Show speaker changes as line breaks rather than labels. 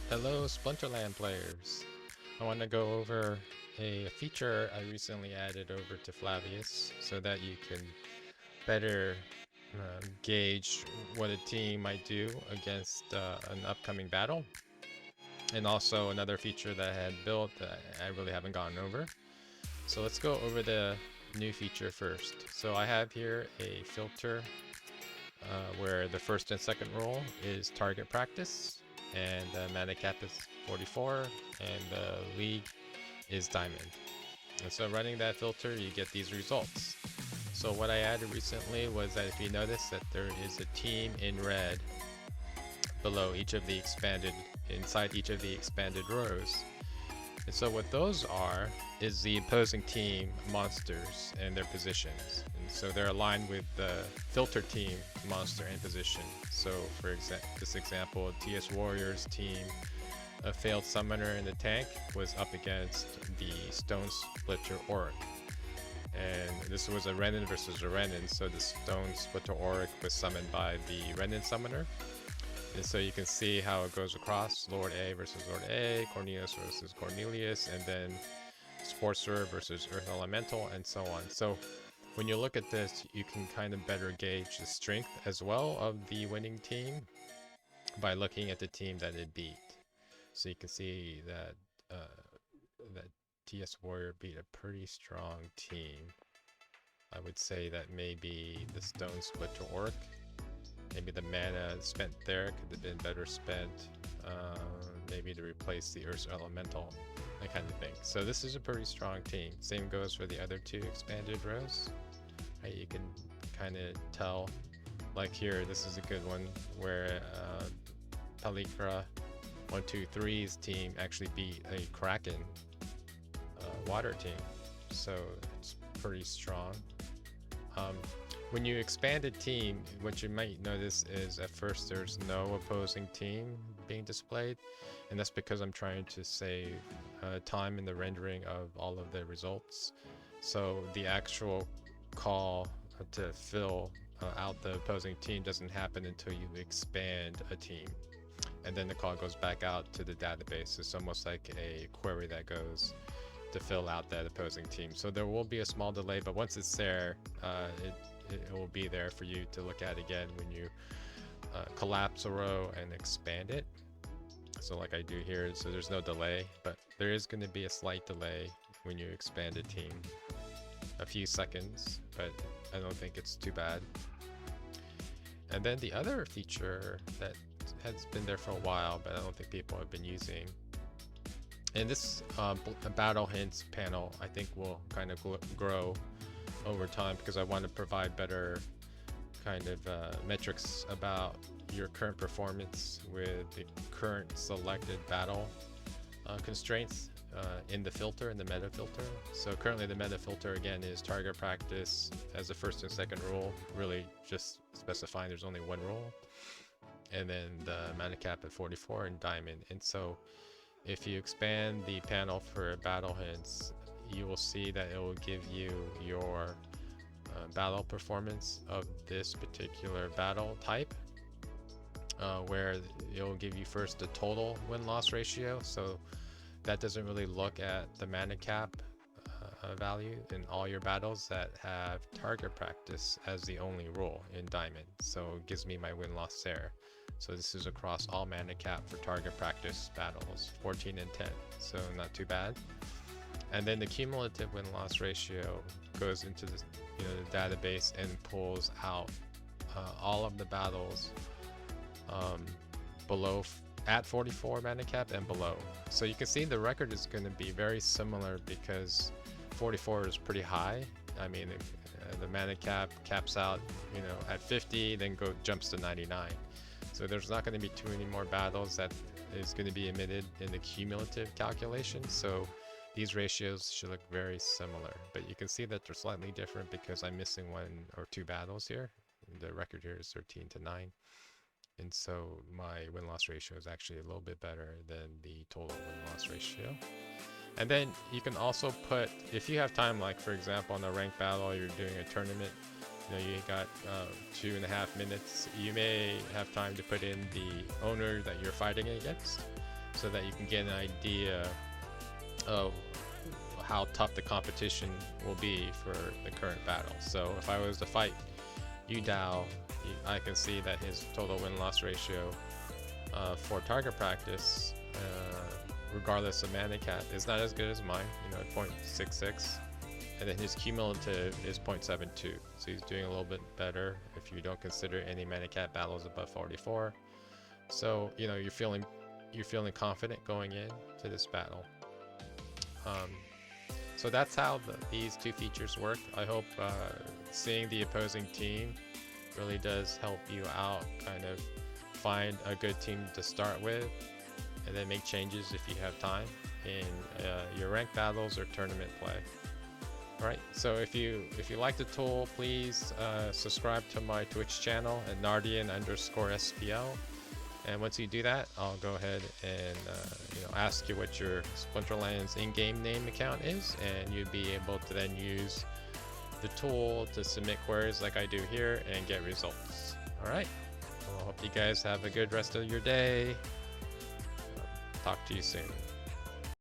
Hello, Splinterland players. I want to go over a feature I recently added over to Flavius so that you can better gauge what a team might do against an upcoming battle. And also another feature that I had built that I really haven't gone over. So let's go over the new feature first. So I have here a filter where the first and second role is target practice, and the mana cap is 44, and the league is diamond. And so running that filter, you get these results. So what I added recently was that if you notice that there is a team in red below each of the expanded, inside each of the expanded rows. And so what those are is the opposing team monsters and their positions. And so they're aligned with the filter team monster and position. So for this example, TS Warriors team, a failed summoner in the tank, was up against the Stone Splitter Auric. And this was a Renin versus a Renin, so the Stone Splitter Auric was summoned by the Renin summoner. And so you can see how it goes across Lord A versus Lord A, Cornelius versus Cornelius, and then Sportster versus Earth Elemental, and so on. So when you look at this, you can kind of better gauge the strength as well of the winning team by looking at the team that it beat. So you can see that that TS Warrior beat a pretty strong team. I would say that maybe the Stone Splitter Auric. Maybe the mana spent there could have been better spent, maybe to replace the Earth Elemental, that kind of thing. So this is a pretty strong team. Same goes for the other two expanded rows. Right, you can kind of tell, like here, this is a good one, where Palikra 123's team actually beat a Kraken water team. So it's pretty strong. When you expand a team, what you might notice is at first there's no opposing team being displayed, and that's because I'm trying to save time in the rendering of all of the results. So the actual call to fill out the opposing team doesn't happen until you expand a team. And then the call goes back out to the database. It's almost like a query that goes to fill out that opposing team. So there will be a small delay, but once it's there, it will be there for you to look at again when you collapse a row and expand it. So like I do here, so there's no delay, but there is going to be a slight delay when you expand a team. A few seconds, but I don't think it's too bad. And then the other feature that has been there for a while, but I don't think people have been using, and this battle hints panel I think will kind of grow over time, because I want to provide better kind of metrics about your current performance with the current selected battle constraints in the filter, in the meta filter. So currently the meta filter again is target practice as the first and second rule, really just specifying there's only one rule, and then the mana cap at 44 in diamond. And so if you expand the panel for battle hints, you will see that it will give you your battle performance of this particular battle type, where it will give you first the total win-loss ratio. So that doesn't really look at the mana cap value in all your battles that have target practice as the only rule in diamond. So it gives me my win-loss there. So this is across all mana cap for target practice battles, 14 and 10, so not too bad. And then the cumulative win-loss ratio goes into the, the database and pulls out all of the battles below at 44 mana cap and below. So you can see the record is going to be very similar because 44 is pretty high. I mean, the mana cap caps out, at 50, then jumps to 99. So there's not going to be too many more battles that is going to be emitted in the cumulative calculation. So these ratios should look very similar, but you can see that they're slightly different because I'm missing one or two battles here. The record here is 13 to 9. And so my win-loss ratio is actually a little bit better than the total win-loss ratio. And then you can also put, if you have time, like for example, in a ranked battle, you're doing a tournament, you got 2.5 minutes, you may have time to put in the owner that you're fighting against. so that you can get an idea of how tough the competition will be for the current battle. So if I was to fight Udao, I can see that his total win-loss ratio for target practice, regardless of mana cap, is not as good as mine, you know, at 0.66. And then his cumulative is 0.72, so he's doing a little bit better if you don't consider any mana cap battles above 44. So you know you're feeling confident going into this battle. So that's how these two features work. I hope seeing the opposing team really does help you out, kind of find a good team to start with, and then make changes if you have time in your ranked battles or tournament play. Alright, so if you like the tool, please subscribe to my Twitch channel at Nardian_SPL. And once you do that, I'll go ahead and ask you what your Splinterlands in-game name account is, and you'll be able to then use the tool to submit queries like I do here and get results. Alright, well, I hope you guys have a good rest of your day. Talk to you soon.